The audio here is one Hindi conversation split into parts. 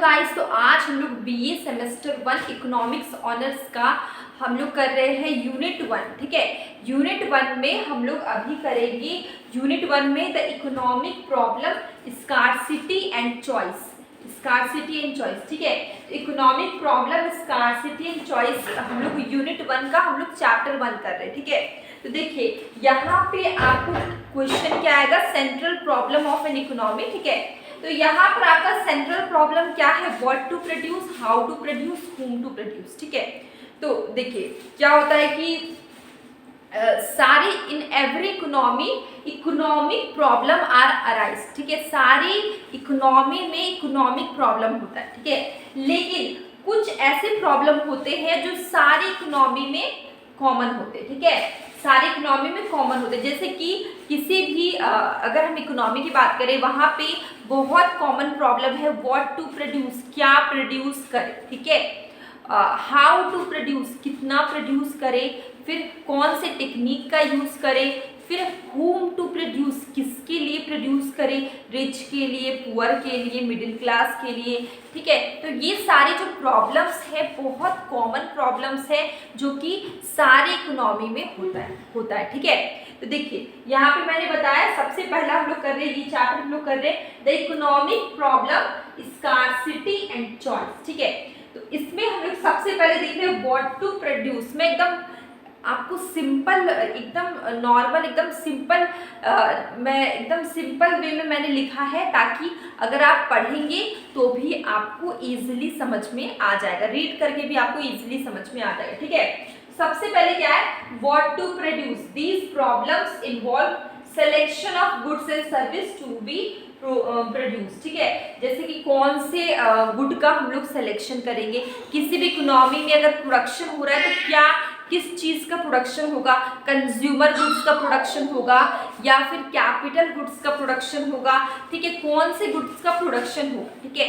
गाइस, तो आज हम लोग बीए सेमेस्टर 1 इकोनॉमिक्स ऑनर्स का हम लोग कर रहे हैं यूनिट 1। ठीक है, यूनिट 1 में हम लोग अभी करेंगे यूनिट 1 में the economic problem scarcity and choice. Scarcity and choice, ठीक है, economic problem scarcity and choice हम लोग यूनिट 1 का हम लोग चैप्टर 1 कर रहे हैं। ठीक है, तो देखिए यहाँ पे आपको क्वेश्चन क्या आएगा, central problem of an economy. ठीक है, तो यहाँ पर आपका सेंट्रल प्रॉब्लम क्या है, what to produce, how to produce, whom to produce. ठीक है, तो देखिए क्या होता है कि सारी in every economy economic problem are arise. ठीक है, सारी इकोनॉमी में इकोनॉमिक प्रॉब्लम होता है। ठीक है, लेकिन कुछ ऐसे प्रॉब्लम होते हैं जो सारी इकोनॉमी में कॉमन होते हैं। ठीक है, सारी इकोनॉमी में कॉमन होते हैं, जैसे कि किसी भी अगर हम इकोनॉमी की बात करें, वहाँ पे बहुत कॉमन प्रॉब्लम है व्हाट टू प्रोड्यूस, क्या प्रोड्यूस करें। ठीक है, हाउ टू प्रोड्यूस, कितना प्रोड्यूस करें, फिर कौन से टेक्निक का यूज करें, फिर whom टू प्रोड्यूस, किसके लिए प्रोड्यूस करें, रिच के लिए, पुअर के लिए, मिडिल क्लास के लिए। ठीक है, तो ये सारे जो प्रॉब्लम्स है बहुत कॉमन प्रॉब्लम्स है जो कि सारे इकोनॉमी में होता है। ठीक है, तो देखिए यहाँ पे मैंने बताया सबसे पहला हम लोग कर रहे हैं, ये चैप्टर हम लोग कर रहे हैं the economic problem scarcity and choice. ठीक है, तो इसमें हम लोग सबसे पहले देख रहे हैं व्हाट टू प्रोड्यूस। मैं एकदम आपको सिंपल, एकदम नॉर्मल, एकदम सिंपल, मैं एकदम सिंपल वे में मैंने लिखा है ताकि अगर आप पढ़ेंगे तो भी आपको इजीली समझ में आ जाएगा, रीड करके भी आपको इजीली समझ में आ जाएगा। ठीक है, सबसे पहले क्या है, what to produce, these problems involve selection of goods and service to be produce. ठीक है, जैसे कि कौन से गुड का हम लोग सिलेक्शन करेंगे, किसी भी इकोनॉमी में अगर प्रोडक्शन हो रहा है तो क्या किस चीज का प्रोडक्शन होगा, कंज्यूमर गुड्स का प्रोडक्शन होगा या फिर कैपिटल गुड्स का प्रोडक्शन होगा। ठीक है, कौन से गुड्स का प्रोडक्शन होगा। ठीक है,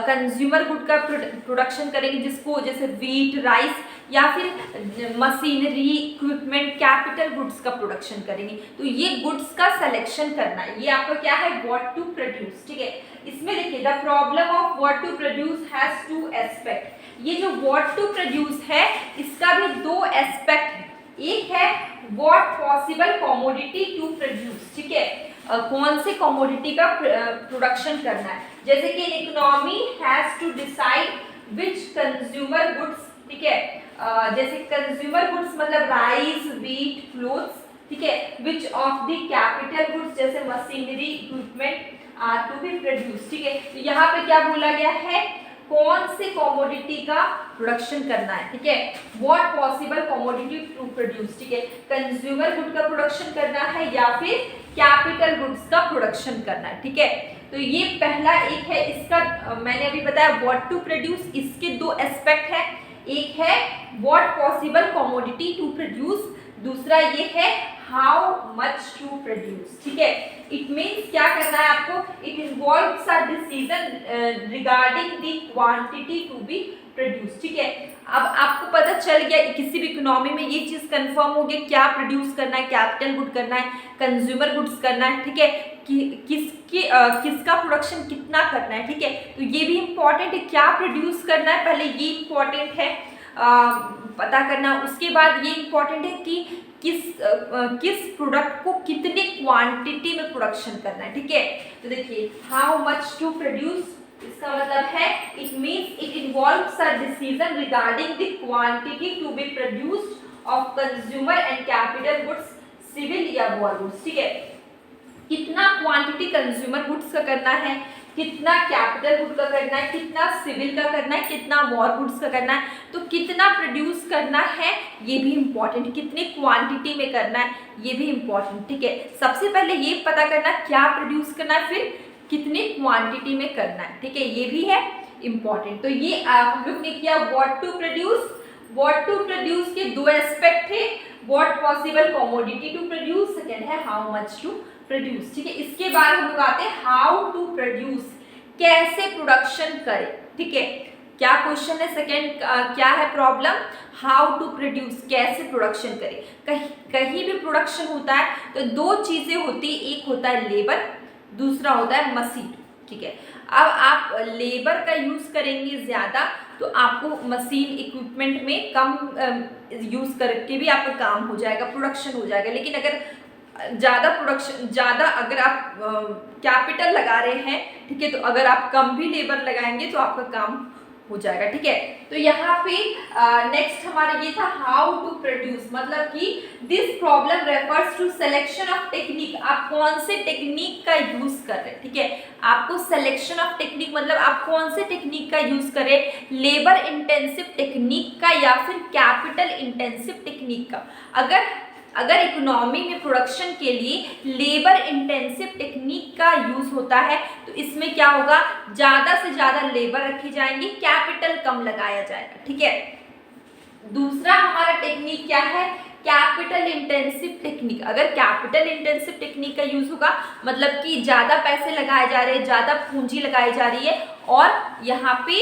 कंज्यूमर गुड का प्रोडक्शन करेंगे जिसको जैसे व्हीट, राइस, या फिर मशीनरी, इक्विपमेंट, कैपिटल गुड्स का प्रोडक्शन करेंगे। तो ये गुड्स का सिलेक्शन करना है, ये आपका क्या है, व्हाट टू प्रोड्यूस। ठीक है, इसमें देखिए the problem of what to produce has two aspect. ये जो व्हाट टू प्रोड्यूस है इसका भी दो एस्पेक्ट है, एक है what possible commodity to produce. ठीक है, कौन से कमोडिटी का प्रोडक्शन करना है, जैसे कि economy has to decide which consumer goods. ठीक है, जैसे कंज्यूमर गुड्स मतलब राइस, व्हीट, क्लोथ्स। ठीक है, which of the capital goods जैसे machinery, equipment are to be produce. ठीक है, तो यहाँ पे क्या बोला गया है, कौन से कमोडिटी का प्रोडक्शन करना है। ठीक है, what possible commodity to produce. ठीक है, कंज्यूमर गुड का प्रोडक्शन करना है या फिर कैपिटल गुड्स का प्रोडक्शन करना है। ठीक है, तो ये पहला एक है, इसका मैंने अभी बताया व्हाट टू प्रोड्यूस, इसके दो एस्पेक्ट है, एक है what possible commodity to produce, दूसरा ये है हाउ मच टू प्रोड्यूस। ठीक है, इट मीन्स क्या करना है आपको, it involves a decision regarding the quantity to be produce. ठीक है, अब आपको पता चल गया किसी भी इकोनॉमी में ये चीज कंफर्म हो गया, क्या प्रोड्यूस करना है, कैपिटल गुड करना है, कंज्यूमर गुड्स करना है। ठीक है, किसका प्रोडक्शन कितना करना है। ठीक है, तो ये भी इंपॉर्टेंट है, क्या प्रोड्यूस करना है, पहले ये इंपॉर्टेंट है पता करना। उसके बाद ये इंपॉर्टेंट है कि किस प्रोडक्ट को कितने क्वांटिटी में प्रोडक्शन करना है। ठीक है, तो देखिए हाउ मच टू प्रोड्यूस, इसका मतलब है it means it involves a decision regarding the quantity to be produced of consumer and capital goods, civil या वॉर गुड्स। ठीक है, कितना क्वांटिटी कंज्यूमर गुड्स का करना है, कितना कैपिटल गुड का करना है, कितना सिविल का करना है, कितना वॉर गुड्स का करना है, तो कितना प्रोड्यूस करना है ये भी इंपॉर्टेंट, कितने क्वांटिटी में करना है ये भी इंपॉर्टेंट। ठीक है, सबसे पहले ये पता करना क्या प्रोड्यूस करना है, फिर कितने क्वांटिटी में करना है। ठीक है, ये भी है इंपॉर्टेंट। तो ये हम लोग ने किया what to produce. What to produce के दो एस्पेक्ट थे, what possible commodity to produce, second है हाउ मच टू प्रोड्यूस। ठीक है, इसके बाद हम लोग आते हैं हाउ टू प्रोड्यूस, कैसे प्रोडक्शन करें। ठीक है, क्या क्वेश्चन है, सेकंड क्या है प्रॉब्लम, हाउ टू प्रोड्यूस, कैसे प्रोडक्शन करें। कहीं भी प्रोडक्शन होता है तो दो चीजें होती है, एक होता है लेबर, दूसरा होता है मशीन। ठीक है। अब आप लेबर का यूज़ करेंगे ज़्यादा तो आपको मशीन इक्विपमेंट में कम यूज़ करके भी आपका काम हो जाएगा, प्रोडक्शन हो जाएगा। लेकिन अगर ज़्यादा अगर आप कैपिटल लगा रहे हैं, ठीक है, तो अगर आप कम भी लेबर लगाएंगे तो आपका काम हो जाएगा, ठीक है। तो यहाँ पे नेक्स्ट हमारा ये था हाउ टू प्रोड्यूस, मतलब कि this problem refers to selection of technique. आप कौन से टेक्निक का यूज कर रहे हैं, ठीक है। आपको सिलेक्शन ऑफ टेक्निक मतलब आप कौन से टेक्निक का यूज करें, लेबर इंटेंसिव टेक्निक का या फिर कैपिटल इंटेंसिव टेक्निक का। अगर इकोनॉमी में प्रोडक्शन के लिए लेबर इंटेंसिव टेक्निक का यूज होता है तो इसमें क्या होगा, ज़्यादा से ज़्यादा लेबर रखी जाएंगी, कैपिटल कम लगाया जाएगा, ठीक है। दूसरा हमारा टेक्निक क्या है, कैपिटल इंटेंसिव टेक्निक। अगर कैपिटल इंटेंसिव टेक्निक का यूज होगा मतलब कि ज़्यादा पैसे लगाए जा रहे हैं, ज़्यादा पूंजी लगाई जा रही है और यहाँ पे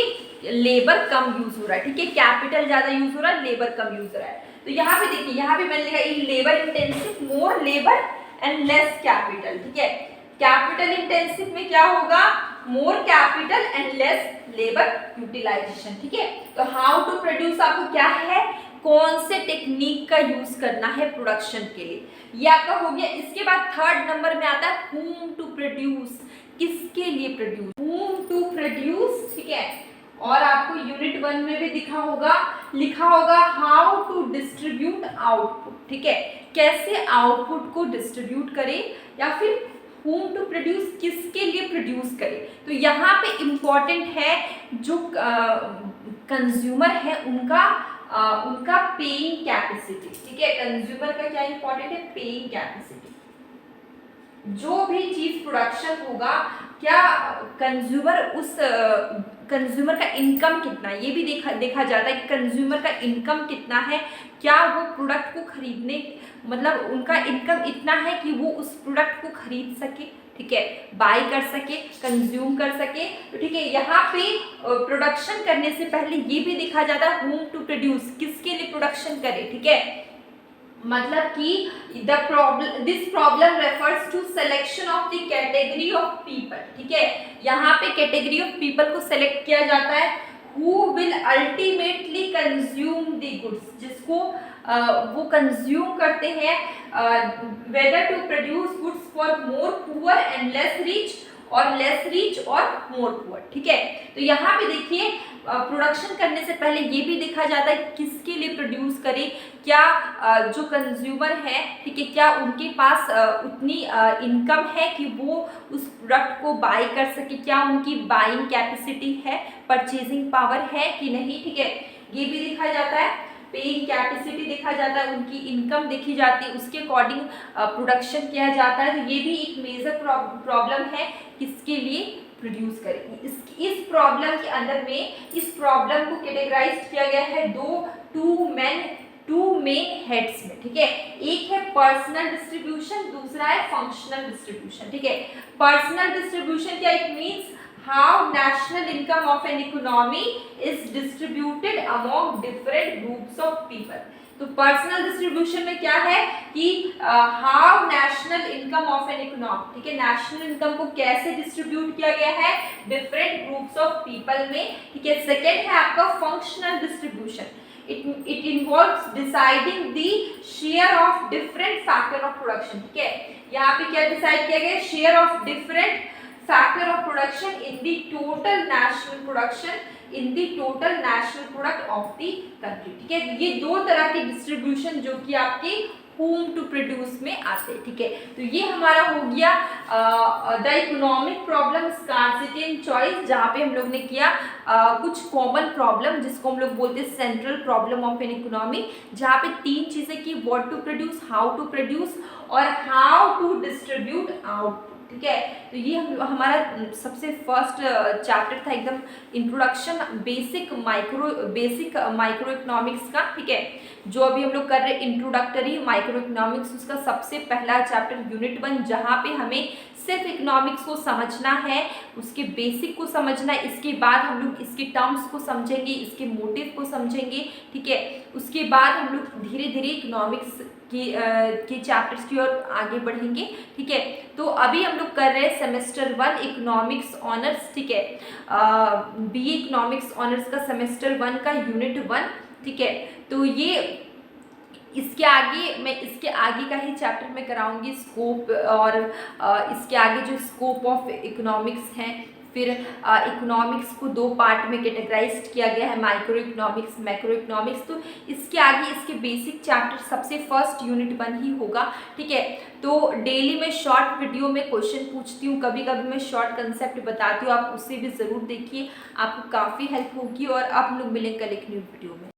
लेबर कम यूज हो रहा है, ठीक है। कैपिटल ज़्यादा यूज हो रहा है, लेबर कम यूज हो रहा है। तो यहाँ पे देखिए, यहाँ पे मैंने लिखा in labour intensive more labour and less capital, ठीक है। कैपिटल इंटेंसिव में क्या होगा, more capital and less labour utilisation, ठीक है। तो हाउ टू प्रोड्यूस आपको क्या है, कौन से टेक्निक का यूज करना है प्रोडक्शन के लिए, ये आपका हो गया। इसके बाद थर्ड नंबर में आता है whom टू प्रोड्यूस, किसके लिए प्रोड्यूस, whom टू प्रोड्यूस, ठीक है। और आपको यूनिट 1 में भी लिखा होगा हाउ टू डिस्ट्रीब्यूट आउटपुट, ठीक है। कैसे आउटपुट को डिस्ट्रीब्यूट करें या फिर whom टू प्रोड्यूस, किसके लिए प्रोड्यूस करें। तो यहाँ पे इम्पॉर्टेंट है जो कंज्यूमर है उनका पेइंग कैपेसिटी, ठीक है। कंज्यूमर का क्या इंपॉर्टेंट है, पेइंग कैपेसिटी। जो भी चीज प्रोडक्शन होगा क्या कंज्यूमर का इनकम कितना, ये भी देखा जाता है कि कंज्यूमर का इनकम कितना है, क्या वो प्रोडक्ट को खरीदने मतलब उनका इनकम इतना है कि वो उस प्रोडक्ट को खरीद सके, ठीक है, बाय कर सके, कंज्यूम कर सके। तो ठीक है, यहाँ पे प्रोडक्शन करने से पहले ये भी देखा जाता है whom टू प्रोड्यूस, किसके लिए प्रोडक्शन करे, ठीक है। मतलब कि this problem refers to selection of the category of people, ठीक है। यहाँ पे कैटेगरी ऑफ पीपल को सेलेक्ट किया जाता है who will ultimately consume the goods, जिसको वो कंज्यूम करते हैं, whether to produce goods for more poor and less rich और लेस रिच और मोर पुअर, ठीक है। तो यहाँ पे देखिए प्रोडक्शन करने से पहले ये भी देखा जाता है किसके लिए प्रोड्यूस करें, क्या जो कंज्यूमर है, ठीक है, क्या उनके पास उतनी इनकम है कि वो उस प्रोडक्ट को बाय कर सके, क्या उनकी बाइंग कैपेसिटी है, परचेजिंग पावर है कि नहीं, ठीक है। ये भी देखा जाता है, पेइंग कैपेसिटी देखा जाता है, उनकी इनकम देखी जाती है, उसके अकॉर्डिंग प्रोडक्शन किया जाता है। तो ये भी एक मेजर प्रॉब्लम है, किसके लिए प्रोड्यूस करेंगे। इस प्रॉब्लम के अंदर में इस प्रॉब्लम को कैटेगराइज किया गया है टू मेन हेड्स में, ठीक है। एक है पर्सनल डिस्ट्रीब्यूशन, दूसरा है फंक्शनल डिस्ट्रीब्यूशन, ठीक है। पर्सनल डिस्ट्रीब्यूशन क्या, it means how national income of an economy is distributed among different groups of people। तो पर्सनल डिस्ट्रीब्यूशन में क्या है कि how national income of an economy, ठीक है, नेशनल इनकम को कैसे डिस्ट्रीब्यूट किया गया है डिफरेंट ग्रुप्स ऑफ पीपल में, ठीक है। सेकेंड है आपका functional distribution, it involves deciding the share of different factor of production, ठीक है। यहाँ पे क्या डिसाइड किया गया, share of different factor of production in the total national production in the total national product of the country, ठीक है। ये दो तरह के डिस्ट्रीब्यूशन जो कि आपके whom to produce में आते हैं, ठीक है। तो ये हमारा हो गया the economic problem, scarcity and choice, जहाँ पे हम लोग ने किया कुछ कॉमन प्रॉब्लम जिसको हम लोग बोलते हैं central problem of an economy, जहाँ पे तीन चीजें की, what to produce, how to produce और हाउ टू डिस्ट्रीब्यूट आउटपुट, ठीक है। तो ये हमारा सबसे फर्स्ट चैप्टर था, एकदम इंट्रोडक्शन बेसिक माइक्रो इकोनॉमिक्स का, ठीक है। जो अभी हम लोग कर रहे हैं इंट्रोडक्टरी माइक्रो इकोनॉमिक्स, उसका सबसे पहला चैप्टर यूनिट 1, जहाँ पे हमें सिर्फ इकोनॉमिक्स को समझना है, उसके बेसिक को समझना है। इसके बाद हम लोग इसके टर्म्स को समझेंगे, इसके मोटिव को समझेंगे, ठीक है। उसके बाद हम लोग धीरे धीरे इकोनॉमिक्स के चैप्टर्स की ओर आगे बढ़ेंगे। ठीक है, तो अभी हम लोग कर रहे हैं सेमेस्टर 1 इकोनॉमिक्स ऑनर्स। ठीक है, बीए इकोनॉमिक्स ऑनर्स का सेमेस्टर 1 का यूनिट 1। ठीक है, तो ये इसके आगे का ही चैप्टर मैं कराऊंगी स्कोप, और इसके आगे जो स्कोप ऑफ इकोनॉमिक्स हैं, फिर इकोनॉमिक्स को 2 पार्ट में कैटेगराइज किया गया है, माइक्रो इकोनॉमिक्स, मैक्रो इकोनॉमिक्स। तो इसके आगे इसके बेसिक चैप्टर सबसे फर्स्ट यूनिट 1 ही होगा। ठीक है, तो डेली मैं शॉर्ट वीडियो में क्वेश्चन पूछती हूँ, कभी कभी मैं शॉर्ट कंसेप्ट बताती हूँ, आप उसे भी ज़रूर देखिए, आपको काफ़ी हेल्प होगी। और अब हम लोग मिलेंगे कल एक न्यू वीडियो में।